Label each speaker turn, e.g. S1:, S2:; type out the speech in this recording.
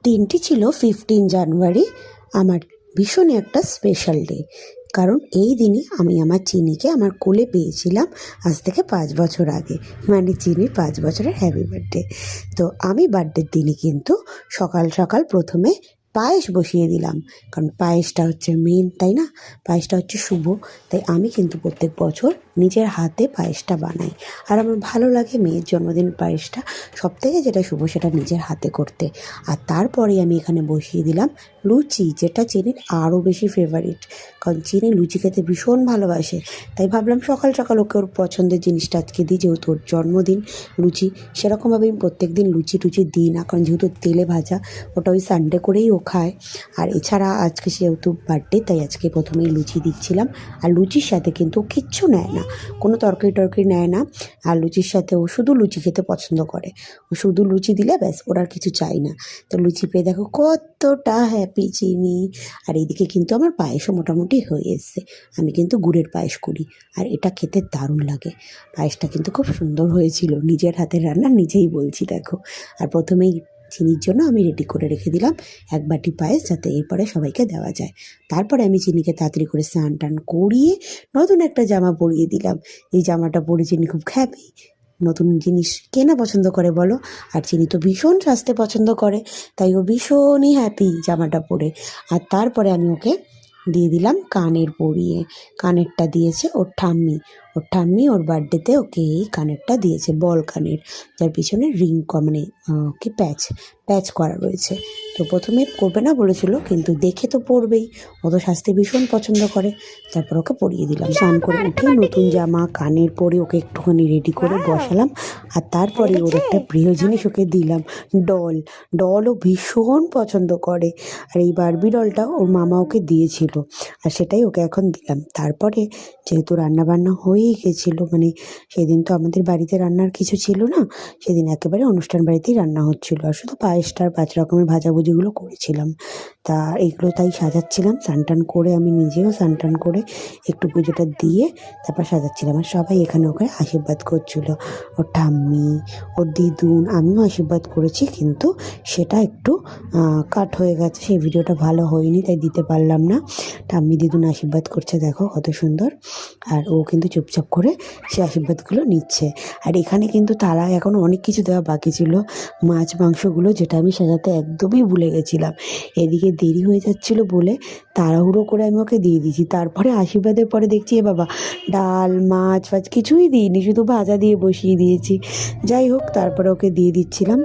S1: দিনটি ছিল 15 জানুয়ারি। আমার ভীষণই একটা স্পেশাল ডে, কারণ এই দিনই আমি আমার চিনিকে আমার কোলে পেয়েছিলাম আজ থেকে 5 বছর আগে। মানে চিনির 5 বছরের হ্যাপি বার্থডে। তো আমি বার্থডের দিনই কিন্তু সকাল সকাল প্রথমে পায়েস বসিয়ে দিলাম, কারণ পায়েসটা হচ্ছে মেন, তাই না? পায়েসটা হচ্ছে শুভ। তাই আমি কিন্তু প্রত্যেক বছর নিজের হাতে পায়েসটা বানাই, আর আমার ভালো লাগে মেয়ের জন্মদিন পায়েসটা সবথেকে যেটা শুভ সেটা নিজের হাতে করতে। আর তারপরে আমি এখানে বসিয়ে দিলাম লুচি, যেটা চিনির আরও বেশি ফেভারিট, কারণ চিনি লুচি খেতে ভীষণ ভালোবাসে। তাই ভাবলাম সকাল সকাল ওকে ওর পছন্দের জিনিসটা আজকে দিই, যেহেতু ওর জন্মদিন। লুচি সেরকমভাবে আমি প্রত্যেক দিন লুচি টুচি দিই না, কারণ যেহেতু তেলে ভাজা, ওটা ওই সানডে করেই ও খায়। আর এছাড়া আজকে যেহেতু বার্থডে, তাই আজকে প্রথমেই লুচি দিচ্ছিলাম। আর লুচির সাথে কিন্তু কিচ্ছু নেয় না, কোনো তরকারি টরকারি নেয় না। আর লুচির সাথে ও শুধু লুচি খেতে পছন্দ করে। ও শুধু লুচি দিলে ব্যাস, ওর আর কিছু চাই না। তো লুচি পেয়ে দেখো কতটা হ্যাপি চিনি। আর এইদিকে কিন্তু আমার পায়েসও মোটামুটি হয়ে এসছে। আমি কিন্তু গুড়ের পায়েস করি, আর এটা খেতে দারুণ লাগে। পায়েসটা কিন্তু খুব সুন্দর হয়েছিল, নিজের হাতের রান্না, নিজেই বলছি দেখো। আর প্রথমেই চিনির জন্য আমি রেডি করে রেখে দিলাম 1 বাটি পায়েস, যাতে এরপরে সবাইকে দেওয়া যায়। তারপরে আমি চিনিকে তাড়াতাড়ি করে স্নান টান করিয়ে নতুন একটা জামা পরিয়ে দিলাম। এই জামাটা পরে চিনি খুব হ্যাপি। নতুন জিনিস কেনা পছন্দ করে বলো, আর চিনি তো ভীষণ স্বাস্থ্য পছন্দ করে, তাই ও ভীষণই হ্যাপি জামাটা পরে। আর তারপরে আমি ওকে দিয়ে দিলাম কানের পরিয়ে। কানেরটা দিয়েছে ওর ঠাম্মি। ওর ঠাম্মি ওর বার্থডেতে ওকে এই কানেরটা দিয়েছে, বল কানের, যার পিছনে রিং মানে কি প্যাচ করা রয়েছে। তো প্রথমে করবে না বলেছিল, কিন্তু দেখে তো পরবেই, ও তো স্বাস্থ্য ভীষণ পছন্দ করে। তারপর ওকে পরিয়ে দিলাম। স্নান করে উঠেই নতুন জামা কানের পরে ওকে একটুখানি রেডি করে বসালাম। আর তারপরে ওর একটা প্রিয় জিনিস ওকে দিলাম, ডলও ভীষণ পছন্দ করে। আর এই বারবি ডলটা ওর মামা ওকে দিয়েছিল, আর সেটাই ওকে এখন দিলাম। তারপরে যেহেতু রান্নাবান্না হয়েই গেছিলো, মানে সেদিন তো আমাদের বাড়িতে রান্নার কিছু ছিল না, সেদিন একেবারে অনুষ্ঠান বাড়িতেই রান্না হচ্ছিলো, আর শুধু পায়েসটার 5 রকমের ভাজাভুজিগুলো করেছিলাম। তা এইগুলো তাই সাজাচ্ছিলাম। স্নান করে আমি নিজেও স্নান করে একটু পুজোটা দিয়ে তারপর সাজাচ্ছিলাম। আর সবাই এখানে ওকে আশীর্বাদ করছিল, ওর ঠাম্মি, ওর দিদুন, আমিও আশীর্বাদ করেছি, কিন্তু সেটা একটু কাট হয়ে গেছে, সেই ভিডিওটা ভালো হয়নি, তাই দিতে পারলাম না। ঠাম্মি দিদুন আশীর্বাদ করছে, দেখো কত সুন্দর। আর ও কিন্তু চুপচাপ করে সে আশীর্বাদগুলো নিচ্ছে। আর এখানে কিন্তু তারা এখন অনেক কিছু দেওয়া বাকি ছিল, মাছ মাংসগুলো, যেটা আমি সাজাতে একদমই ভুলে গেছিলাম। এদিকে দেরি হয়ে যাচ্ছিলো বলে তাড়াহুড়ো করে আমি ওকে দিয়ে দিয়েছি। তারপরে আশীর্বাদের পরে দেখছি এ বাবা, ডাল মাছ ফাছ কিছুই দিইনি, শুধু ভাজা দিয়ে বসিয়ে দিয়েছি। যাই হোক, তারপরে ওকে দিয়ে দিচ্ছিলাম।